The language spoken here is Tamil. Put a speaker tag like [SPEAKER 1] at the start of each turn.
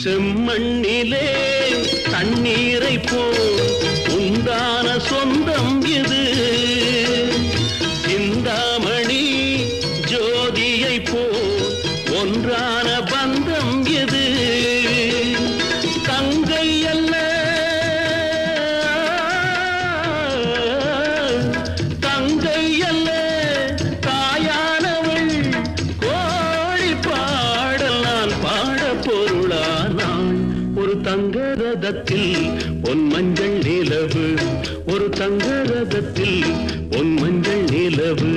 [SPEAKER 1] செம்மண்ணிலே தண்ணீரை போல் உண்டான சொந்தம் இது. சிந்தாமணி ஜோதியை போல் ஒன்றான பந்தம் இது. தங்கை அல்ல தங்கை அல்ல தாயானவள். கோழி பாடல் நான் பாட பொருளானாள். ஒரு தங்க ரதத்தில் பொன் மஞ்சள் நிலவு, ஒரு தங்க ரதத்தில் பொன் மஞ்சள் நிலவு.